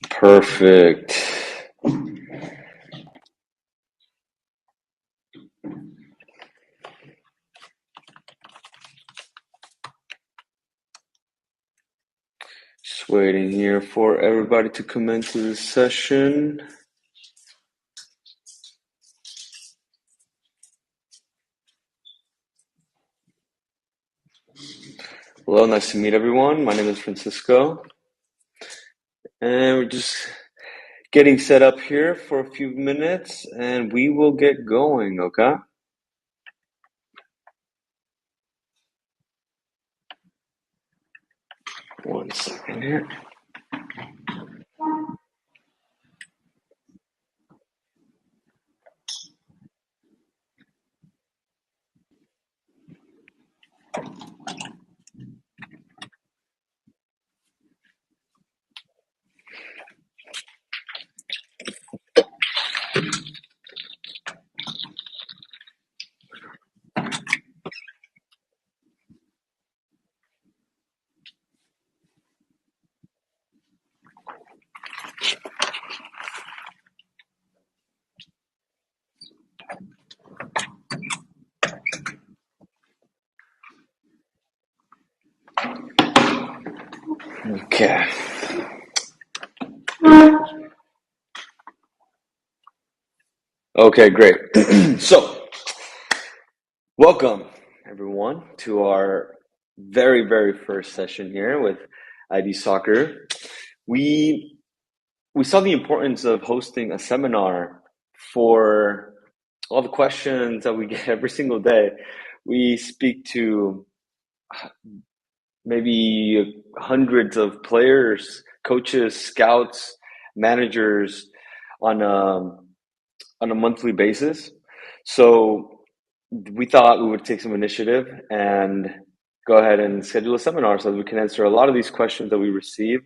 Perfect. Just waiting here for everybody to come into the session. Hello, nice to meet everyone. My name is Francisco, and we're just getting set up here for a few minutes, and we will get going, okay? One second here. Okay. Okay, great. So, welcome everyone to our very first session here with Idsoccer. We saw the importance of hosting a seminar for all the questions that we get every single day. We speak to maybe hundreds of players, coaches, scouts, managers on a monthly basis. So we thought we would take some initiative and go ahead and schedule a seminar so that we can answer a lot of these questions that we receive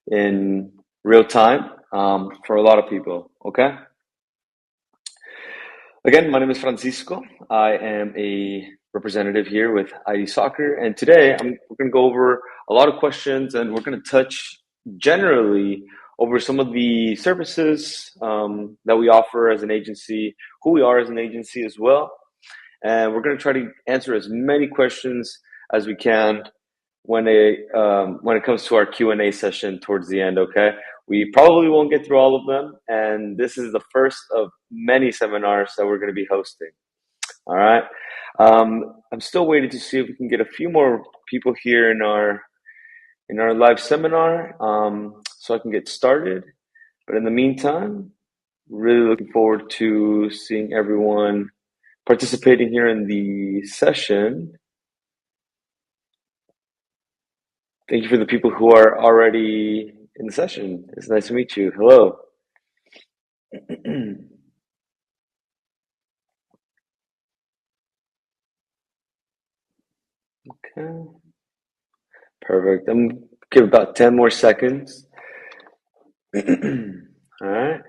in real time for a lot of people. Okay. Again, my name is Francisco. I am a representative here with Idsoccer, and today we're going to go over a lot of questions, and we're going to touch generally over some of the services that we offer as an agency, who we are as an agency as well, and we're going to try to answer as many questions as we can when it comes to our Q&A session towards the end. Okay. We probably won't get through all of them, and this is the first of many seminars that we're going to be hosting. All right. I'm still waiting to see if we can get a few more people here in our live seminar, so I can get started. But in the meantime, really looking forward to seeing everyone participating here in the session. Thank you for the people who are already in the session. It's nice to meet you. Hello. Okay. Perfect. I'm gonna give about 10 more seconds. All right.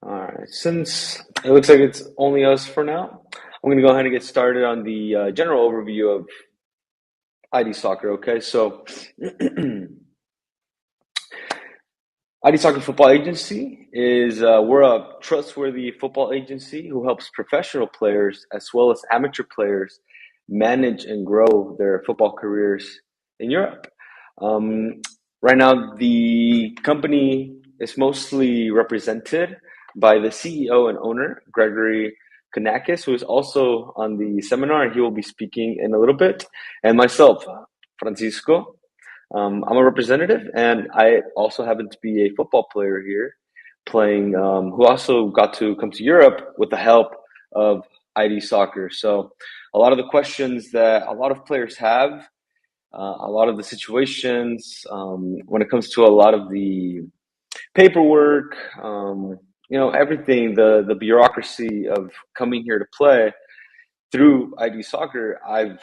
All right. Since it looks like it's only us for now, I'm going to go ahead and get started on the general overview of Idsoccer. Okay. So, Idsoccer Football Agency is we're a trustworthy football agency who helps professional players as well as amateur players manage and grow their football careers in Europe. Right now, the company is mostly represented by the CEO and owner, Gregory Kanakis, who is also on the seminar, and he will be speaking in a little bit, and myself, Francisco. I'm a representative, and I also happen to be a football player here, playing, who also got to come to Europe with the help of Idsoccer. So, a lot of the questions that a lot of players have, a lot of the situations, when it comes to a lot of the paperwork, everything, the bureaucracy of coming here to play through ID Soccer. I've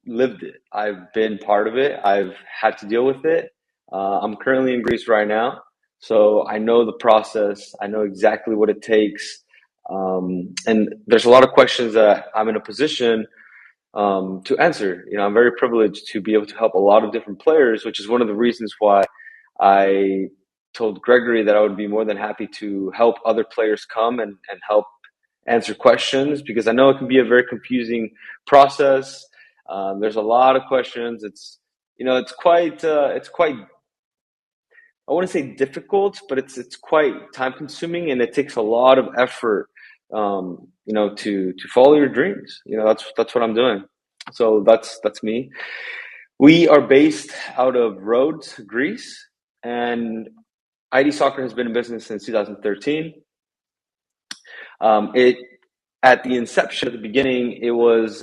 lived it. I've been part of it. I've had to deal with it. I'm currently in Greece right now, so I know the process. I know exactly what it takes. And there's a lot of questions that I'm in a position to answer. I'm very privileged to be able to help a lot of different players, which is one of the reasons why I told Gregory that I would be more than happy to help other players come and help answer questions, because I know it can be a very confusing process. There's a lot of questions. It's quite I want to say difficult, but it's quite time consuming, and it takes a lot of effort, to follow your dreams. That's what I'm doing. So that's me. We are based out of Rhodes, Greece, and ID Soccer has been in business since 2013. It At the inception, at the beginning, it was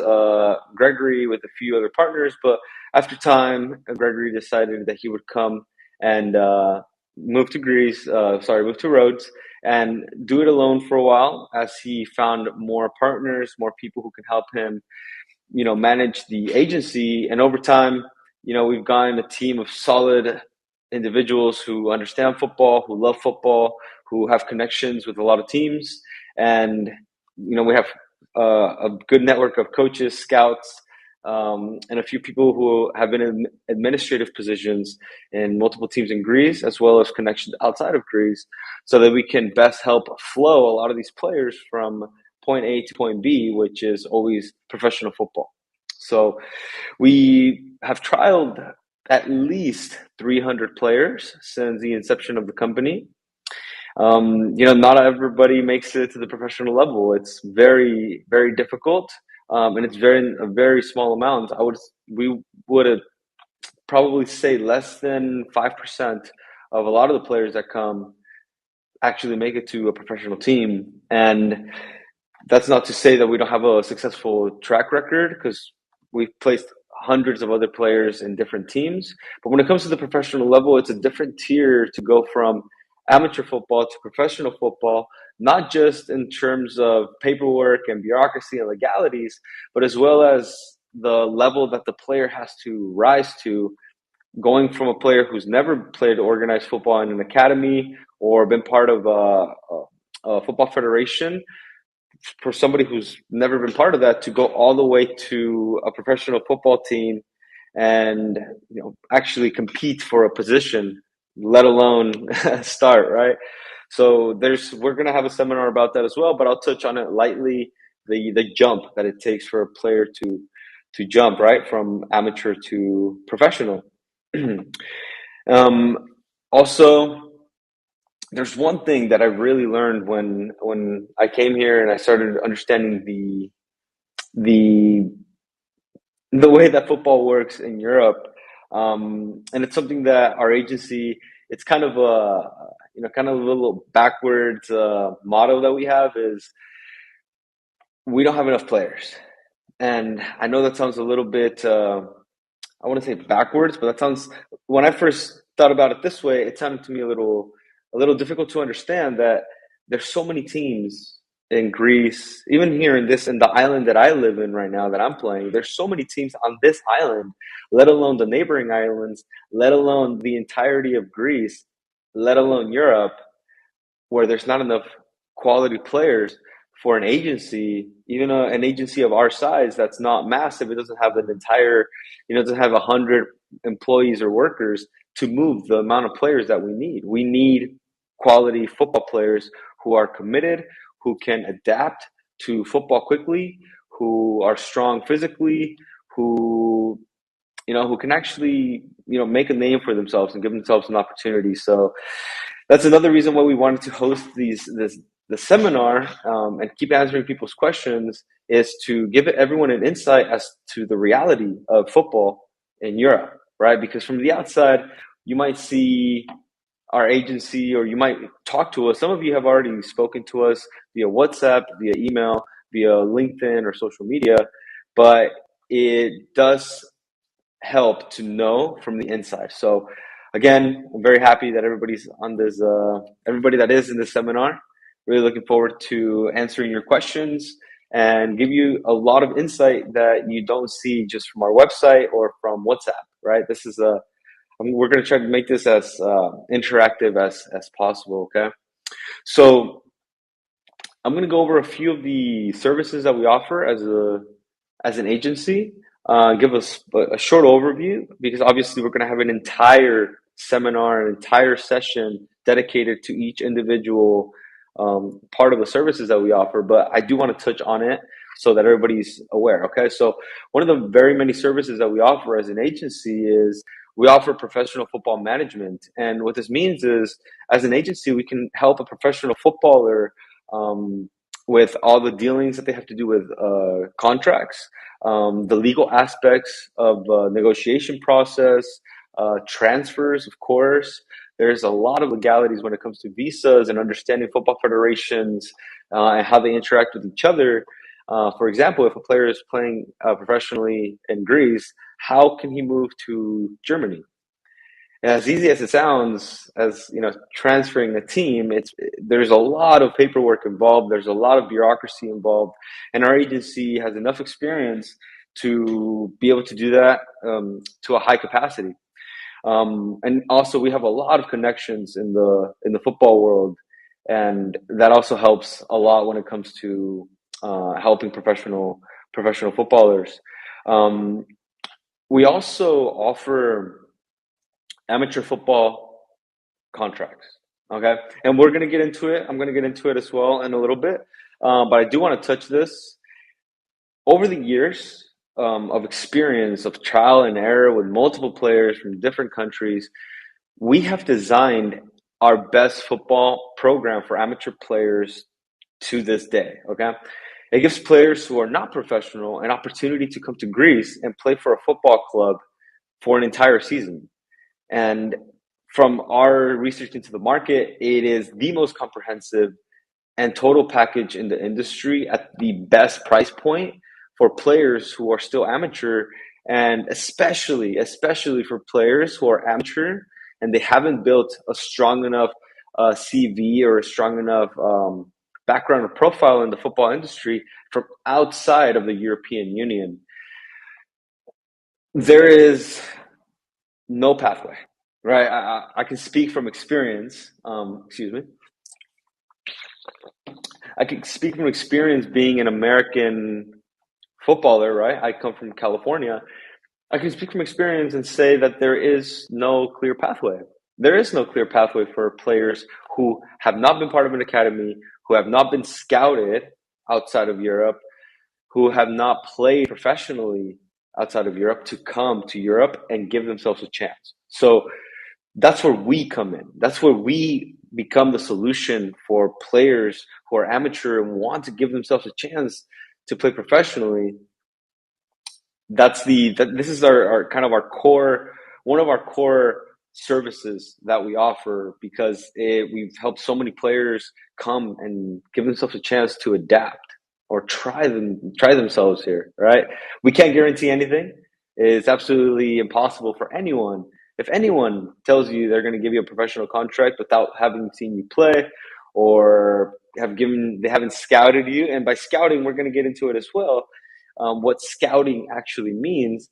Gregory with a few other partners, but after time, Gregory decided that he would come and move to Greece, move to Rhodes, and do it alone for a while as he found more partners, more people who can help him, manage the agency. And over time, we've gotten a team of solid individuals who understand football, who love football, who have connections with a lot of teams. And, we have a good network of coaches, scouts, and a few people who have been in administrative positions in multiple teams in Greece, as well as connections outside of Greece, so that we can best help flow a lot of these players from point A to point B, which is always professional football. So we have trialed at least 300 players since the inception of the company. Not everybody makes it to the professional level. It's very, very difficult, and it's a very small amount. We would probably say less than 5% of a lot of the players that come actually make it to a professional team. And that's not to say that we don't have a successful track record, because we've placed hundreds of other players in different teams. But when it comes to the professional level, it's a different tier to go from amateur football to professional football, not just in terms of paperwork and bureaucracy and legalities, but as well as the level that the player has to rise to, going from a player who's never played organized football in an academy or been part of a football federation, for somebody who's never been part of that, to go all the way to a professional football team and actually compete for a position, let alone start, right? So we're going to have a seminar about that as well, but I'll touch on it lightly, the jump that it takes for a player to jump right from amateur to professional. um, Also, there's one thing that I really learned when I came here and I started understanding the the way that football works in Europe, and it's something that our agency, it's kind of a little backwards motto that we have is, we don't have enough players. And I know that sounds a little bit I want to say backwards, but when I first thought about it this way, it sounded to me a little difficult to understand that there's so many teams in Greece, even here in the island that I live in right now that I'm playing. There's so many teams on this island, let alone the neighboring islands, let alone the entirety of Greece, let alone Europe, where there's not enough quality players for an agency, even an agency of our size that's not massive. It doesn't have an entire, it doesn't have 100 employees or workers to move the amount of players that we need. We need quality football players who are committed, who can adapt to football quickly, who are strong physically, who can actually, make a name for themselves and give themselves an opportunity. So that's another reason why we wanted to host the seminar, and keep answering people's questions, is to give everyone an insight as to the reality of football in Europe, right? Because from the outside, you might see our agency, or you might talk to us. Some of you have already spoken to us via WhatsApp, via email, via LinkedIn or social media, but it does help to know from the inside. So Again, I'm very happy that everybody's on this, everybody that is in this seminar. Really looking forward to answering your questions and give you a lot of insight that you don't see just from our website or from WhatsApp, right? This is we're going to try to make this as interactive as possible, okay? So I'm going to go over a few of the services that we offer as an agency. Give us a short overview because obviously we're going to have an entire seminar, an entire session dedicated to each individual part of the services that we offer. But I do want to touch on it so that everybody's aware. Okay, so one of the very many services that we offer as an agency is we offer professional football management, and what this means is, as an agency, we can help a professional footballer um, with all the dealings that they have to do with contracts, the legal aspects of negotiation process, transfers, of course. There's a lot of legalities when it comes to visas and understanding football federations and how they interact with each other. For example, if a player is playing professionally in Greece, how can he move to Germany? As easy as it sounds, as you know, transferring a team, there's a lot of paperwork involved. There's a lot of bureaucracy involved, and our agency has enough experience to be able to do that to a high capacity. And also, we have a lot of connections in the football world, and that also helps a lot when it comes to helping professional footballers. Um, we also offer amateur football contracts. Okay. And we're going to get into it. I'm going to get into it as well in a little bit. But I do want to touch this. Over the years of experience, of trial and error with multiple players from different countries, we have designed our best football program for amateur players to this day. Okay. It gives players who are not professional an opportunity to come to Greece and play for a football club for an entire season. And from our research into the market, it is the most comprehensive and total package in the industry at the best price point for players who are still amateur, and especially for players who are amateur and they haven't built a strong enough CV or a strong enough background or profile in the football industry from outside of the European Union. There is no pathway, right? I can speak from experience. Excuse me. I can speak from experience being an American footballer, right? I come from California. I can speak from experience and say that there is no clear pathway. There is no clear pathway for players who have not been part of an academy, who have not been scouted outside of Europe, who have not played professionally outside of Europe to come to Europe and give themselves a chance. So that's where we come in. That's where we become the solution for players who are amateur and want to give themselves a chance to play professionally. This is our kind of our core, one of our core services that we offer because we've helped so many players come and give themselves a chance to adapt or try themselves here, right? We can't guarantee anything. It's absolutely impossible for anyone. If anyone tells you they're going to give you a professional contract without having seen you play or they haven't scouted you, and by scouting, we're going to get into it as well, what scouting actually means.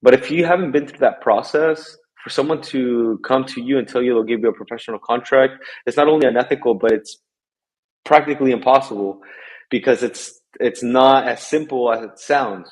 But if you haven't been through that process, for someone to come to you and tell you they'll give you a professional contract, it's not only unethical, but it's practically impossible because it's not as simple as it sounds.